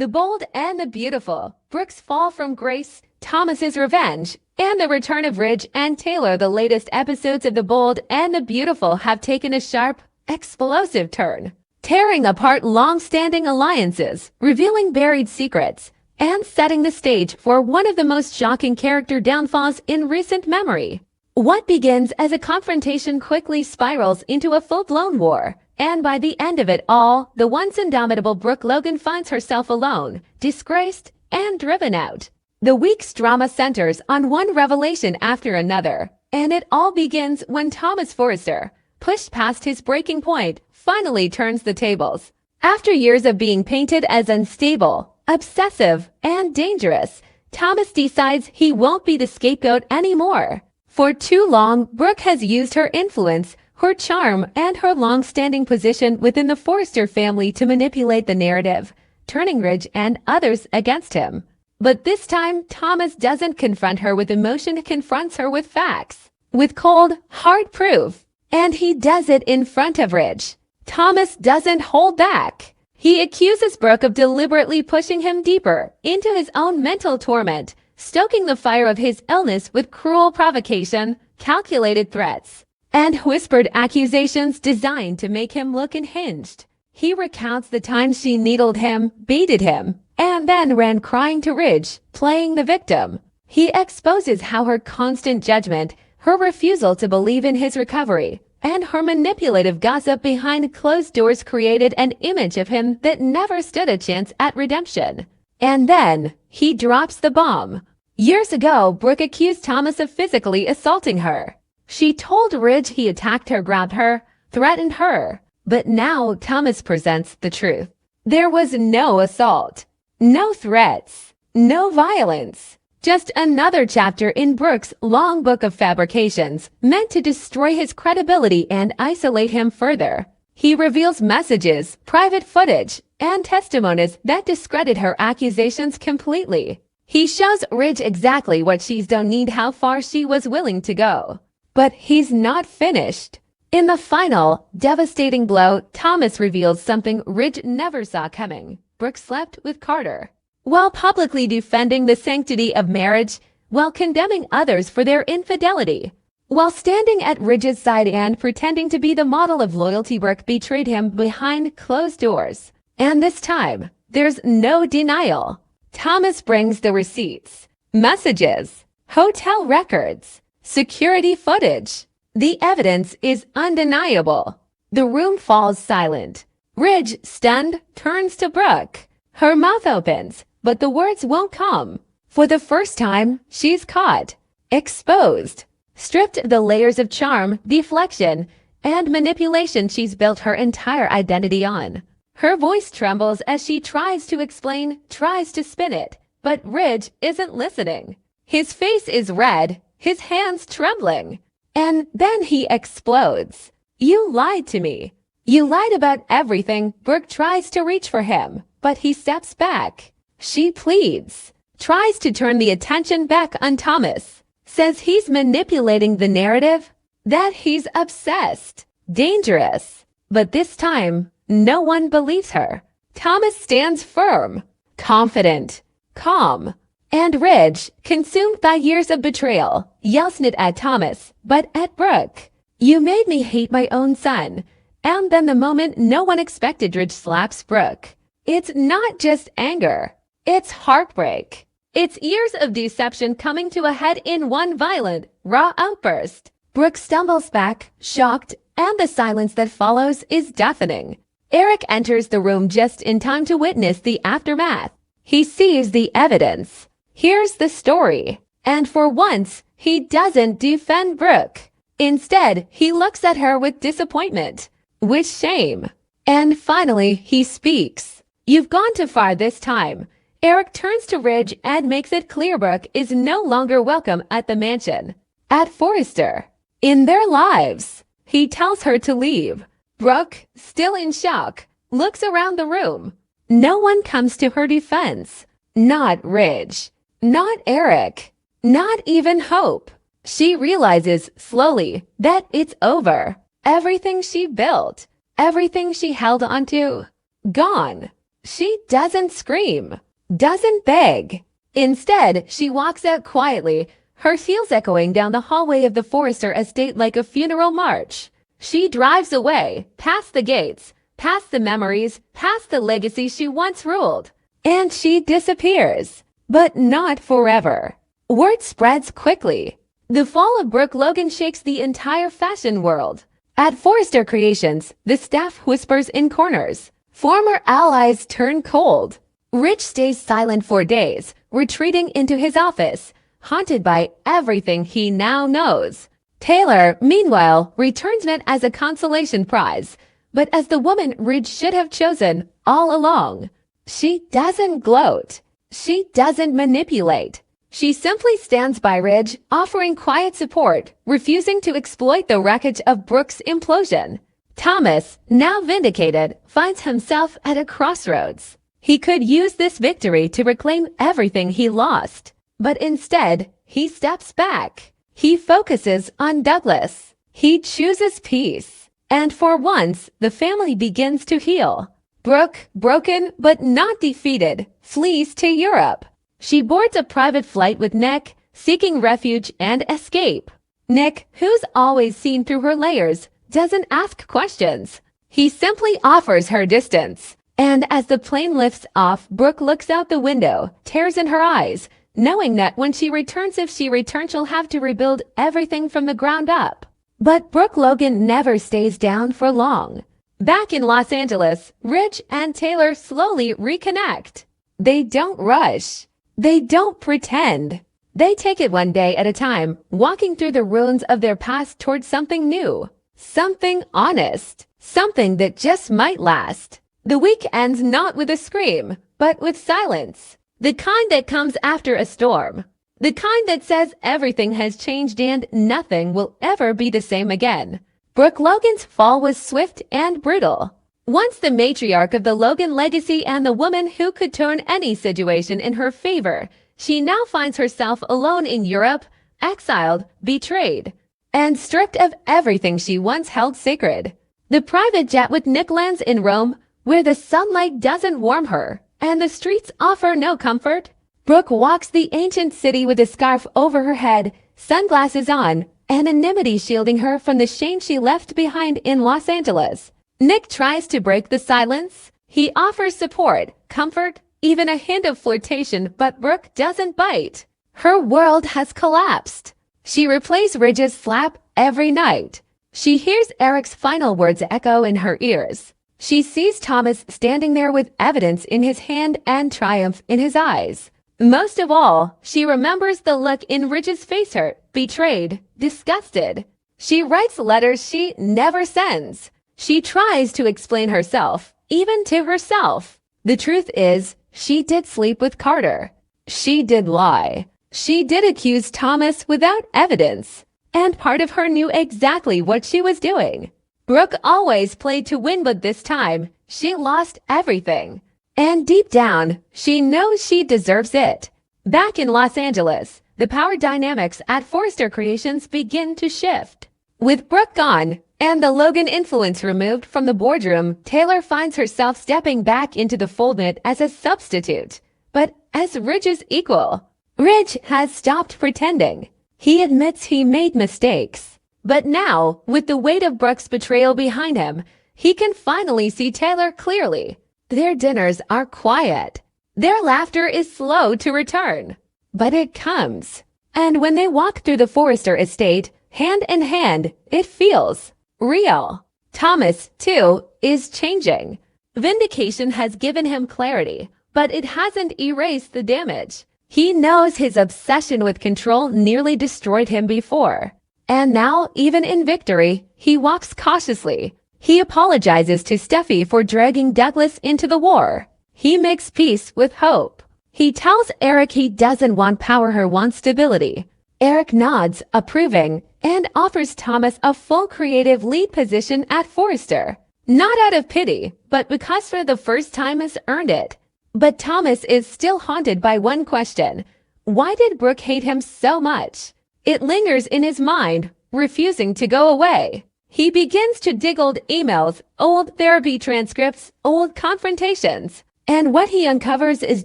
The Bold and the Beautiful, Brooke's Fall from Grace, Thomas's Revenge, and the return of Ridge and Taylor. The latest episodes of The Bold and the Beautiful have taken a sharp, explosive turn, tearing apart long-standing alliances, revealing buried secrets, and setting the stage for one of the most shocking character downfalls in recent memory. What begins as a confrontation quickly spirals into a full-blown war, and by the end of it all, the once indomitable Brooke Logan finds herself alone, disgraced, and driven out. The week's drama centers on one revelation after another, and it all begins when Thomas Forrester, pushed past his breaking point, finally turns the tables. After years of being painted as unstable, obsessive, and dangerous, Thomas decides he won't be the scapegoat anymore. For too long, Brooke has used her influence, her charm, and her long-standing position within the Forrester family to manipulate the narrative, turning Ridge and others against him. But this time, Thomas doesn't confront her with emotion, he confronts her with facts, with cold, hard proof. And he does it in front of Ridge. Thomas doesn't hold back. He accuses Brooke of deliberately pushing him deeper into his own mental torment, stoking the fire of his illness with cruel provocation, calculated threats, and whispered accusations designed to make him look unhinged. He recounts the times she needled him, baited him, and then ran crying to Ridge, playing the victim. He exposes how her constant judgment, her refusal to believe in his recovery, and her manipulative gossip behind closed doors created an image of him that never stood a chance at redemption. And then, he drops the bomb. Years ago, Brooke accused Thomas of physically assaulting her. She told Ridge he attacked her, grabbed her, threatened her. But now Thomas presents the truth. There was no assault, no threats, no violence. Just another chapter in Brooke's long book of fabrications, meant to destroy his credibility and isolate him further. He reveals messages, private footage, and testimonies that discredit her accusations completely. He shows Ridge exactly what she's done and how far she was willing to go. But he's not finished. In the final, devastating blow, Thomas reveals something Ridge never saw coming. Brooke slept with Carter, while publicly defending the sanctity of marriage, while condemning others for their infidelity. While standing at Ridge's side and pretending to be the model of loyalty, Brooke betrayed him behind closed doors. And this time, there's no denial. Thomas brings the receipts, messages, hotel records, security footage. The evidence is undeniable. The room falls silent. Ridge, stunned, turns to Brooke. Her mouth opens, but the words won't come. For the first time, she's caught, exposed, stripped of the layers of charm, deflection, and manipulation she's built her entire identity on. Her voice trembles as she tries to explain, tries to spin it, but Ridge isn't listening. His face is red, his hands trembling. And then he explodes. "You lied to me. You lied about everything." Brooke tries to reach for him, but he steps back. She pleads, tries to turn the attention back on Thomas, says he's manipulating the narrative, that he's obsessed, dangerous. But this time, no one believes her. Thomas stands firm, confident, calm. And Ridge, consumed by years of betrayal, yells not at Thomas, but at Brooke. "You made me hate my own son." And then the moment no one expected, Ridge slaps Brooke. It's not just anger. It's heartbreak. It's years of deception coming to a head in one violent, raw outburst. Brooke stumbles back, shocked, and the silence that follows is deafening. Eric enters the room just in time to witness the aftermath. He sees the evidence, hears the story, and for once, he doesn't defend Brooke. Instead, he looks at her with disappointment, with shame. And finally, he speaks. "You've gone too far this time." Eric turns to Ridge and makes it clear Brooke is no longer welcome at the mansion, at Forrester, in their lives. He tells her to leave. Brooke, still in shock, looks around the room. No one comes to her defense. Not Ridge, not Eric, not even Hope. She realizes slowly that it's over. Everything she built, everything she held onto, gone. She doesn't scream, doesn't beg. Instead, she walks out quietly, her heels echoing down the hallway of the Forrester estate like a funeral march. She drives away, past the gates, past the memories, past the legacy she once ruled. And she disappears. But not forever. Word spreads quickly. The fall of Brooke Logan shakes the entire fashion world. At Forrester Creations, the staff whispers in corners. Former allies turn cold. Rich stays silent for days, retreating into his office, haunted by everything he now knows. Taylor, meanwhile, returns not as a consolation prize, but as the woman Ridge should have chosen all along. She doesn't gloat. She doesn't manipulate. She simply stands by Ridge, offering quiet support, refusing to exploit the wreckage of Brooke's implosion. Thomas, now vindicated, finds himself at a crossroads. He could use this victory to reclaim everything he lost. But instead, he steps back. He focuses on Douglas. He chooses peace. And for once, the family begins to heal. Brooke, broken but not defeated, flees to Europe. She boards a private flight with Nick, seeking refuge and escape. Nick, who's always seen through her layers, doesn't ask questions. He simply offers her distance. And as the plane lifts off, Brooke looks out the window, tears in her eyes, knowing that when she returns, if she returns, she'll have to rebuild everything from the ground up. But Brooke Logan never stays down for long. Back in Los Angeles, Ridge and Taylor slowly reconnect. They don't rush. They don't pretend. They take it one day at a time, walking through the ruins of their past towards something new. Something honest. Something that just might last. The week ends not with a scream, but with silence. The kind that comes after a storm. The kind that says everything has changed and nothing will ever be the same again. Brooke Logan's fall was swift and brutal. Once the matriarch of the Logan legacy and the woman who could turn any situation in her favor, she now finds herself alone in Europe, exiled, betrayed, and stripped of everything she once held sacred. The private jet with Nick lands in Rome, where the sunlight doesn't warm her, and the streets offer no comfort. Brooke walks the ancient city with a scarf over her head, sunglasses on, anonymity shielding her from the shame she left behind in Los Angeles. Nick tries to break the silence. He offers support, comfort, even a hint of flirtation, but Brooke doesn't bite. Her world has collapsed. She replays Ridge's slap every night. She hears Eric's final words echo in her ears. She sees Thomas standing there with evidence in his hand and triumph in his eyes. Most of all, she remembers the look in Ridge's face, hurt, betrayed, disgusted. She writes letters she never sends. She tries to explain herself, even to herself. The truth is, she did sleep with Carter. She did lie. She did accuse Thomas without evidence. And part of her knew exactly what she was doing. Brooke always played to win, but this time, she lost everything. And deep down, she knows she deserves it. Back in Los Angeles, the power dynamics at Forrester Creations begin to shift. With Brooke gone, and the Logan influence removed from the boardroom, Taylor finds herself stepping back into the fold not as a substitute, but as Ridge's equal. Ridge has stopped pretending. He admits he made mistakes. But now, with the weight of Brooke's betrayal behind him, he can finally see Taylor clearly. Their dinners are quiet. Their laughter is slow to return. But it comes. And when they walk through the Forrester estate, hand in hand, it feels real. Thomas, too, is changing. Vindication has given him clarity, but it hasn't erased the damage. He knows his obsession with control nearly destroyed him before. And now, even in victory, he walks cautiously. He apologizes to Steffi for dragging Douglas into the war. He makes peace with hope. He tells Eric he doesn't want power, he wants stability. Eric nods, approving, and offers Thomas a full creative lead position at Forrester. Not out of pity, but because for the first time has earned it. But Thomas is still haunted by one question. Why did Brooke hate him so much? It lingers in his mind, refusing to go away. He begins to dig old emails, old therapy transcripts, old confrontations. And what he uncovers is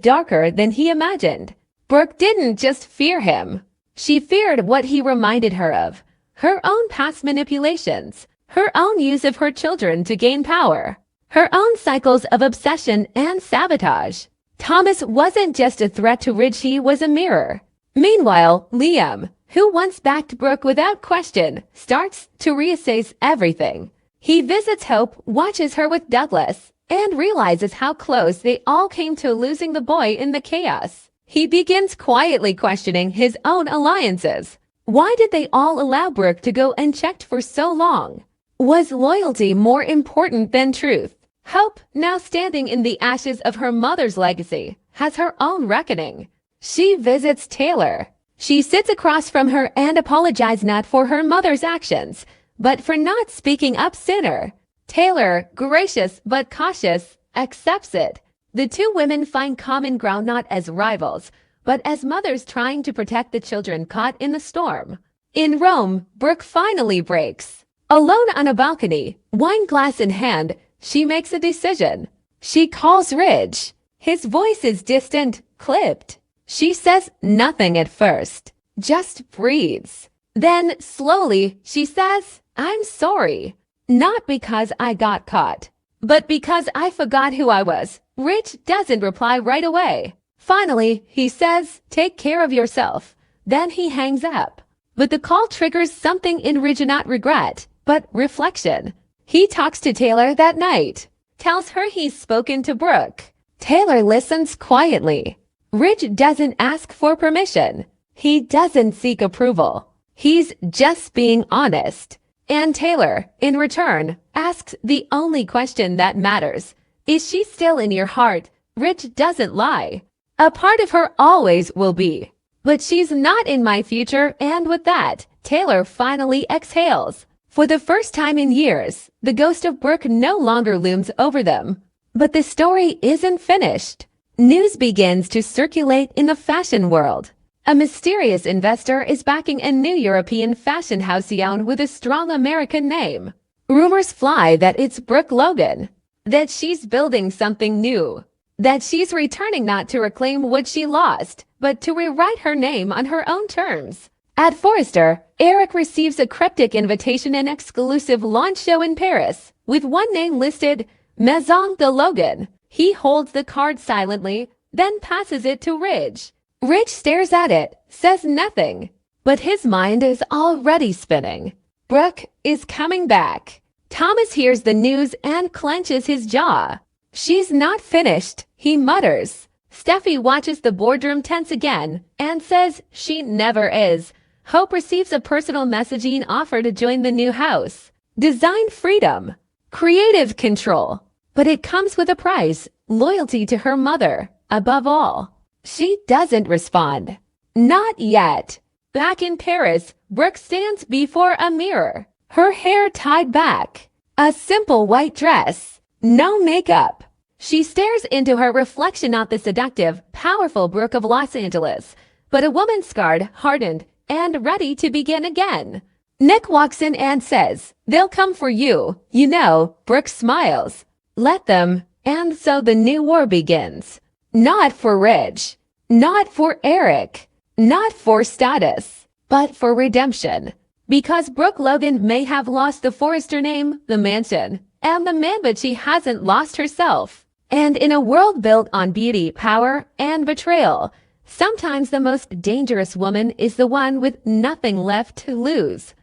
darker than he imagined. Brooke didn't just fear him. She feared what he reminded her of. Her own past manipulations. Her own use of her children to gain power. Her own cycles of obsession and sabotage. Thomas wasn't just a threat to Ridge, he was a mirror. Meanwhile, Liam, who once backed Brooke without question, starts to reassess everything. He visits Hope, watches her with Douglas, and realizes how close they all came to losing the boy in the chaos. He begins quietly questioning his own alliances. Why did they all allow Brooke to go unchecked for so long? Was loyalty more important than truth? Hope, now standing in the ashes of her mother's legacy, has her own reckoning. She visits Taylor. She sits across from her and apologizes not for her mother's actions, but for not speaking up sooner. Taylor, gracious but cautious, accepts it. The two women find common ground not as rivals, but as mothers trying to protect the children caught in the storm. In Rome, Brooke finally breaks. Alone on a balcony, wine glass in hand, she makes a decision. She calls Ridge. His voice is distant, clipped. She says nothing at first, just breathes. Then, slowly, she says, "I'm sorry. Not because I got caught, but because I forgot who I was." Ridge doesn't reply right away. Finally, he says, "Take care of yourself." Then he hangs up. But the call triggers something in Ridge, not regret, but reflection. He talks to Taylor that night, tells her he's spoken to Brooke. Taylor listens quietly. Ridge doesn't ask for permission. He doesn't seek approval. He's just being honest. And Taylor, in return, asks the only question that matters. Is she still in your heart? Ridge doesn't lie. A part of her always will be. But she's not in my future, and with that, Taylor finally exhales. For the first time in years, the ghost of Brooke no longer looms over them. But the story isn't finished. News begins to circulate in the fashion world. A mysterious investor is backing a new European fashion house with a strong American name. Rumors fly that it's Brooke Logan, that she's building something new, that she's returning not to reclaim what she lost, but to rewrite her name on her own terms. At Forrester, Eric receives a cryptic invitation, an exclusive launch show in Paris, with one name listed, Maison de Logan. He holds the card silently, then passes it to Ridge. Ridge stares at it, says nothing, but his mind is already spinning. Brooke is coming back. Thomas hears the news and clenches his jaw. She's not finished, he mutters. Steffi watches the boardroom tense again and says she never is. Hope receives a personal messaging offer to join the new house. Design freedom, creative control. But it comes with a price, loyalty to her mother, above all. She doesn't respond. Not yet. Back in Paris, Brooke stands before a mirror, her hair tied back, a simple white dress, no makeup. She stares into her reflection, not the seductive, powerful Brooke of Los Angeles, but a woman scarred, hardened, and ready to begin again. Nick walks in and says, "They'll come for you." You know, Brooke smiles. Let them. And so the new war begins. Not for Ridge, not for Eric, not for status, but for redemption. Because Brooke Logan may have lost the Forrester name, the mansion, and the man, but she hasn't lost herself. And in a world built on beauty, power, and betrayal, sometimes the most dangerous woman is the one with nothing left to lose.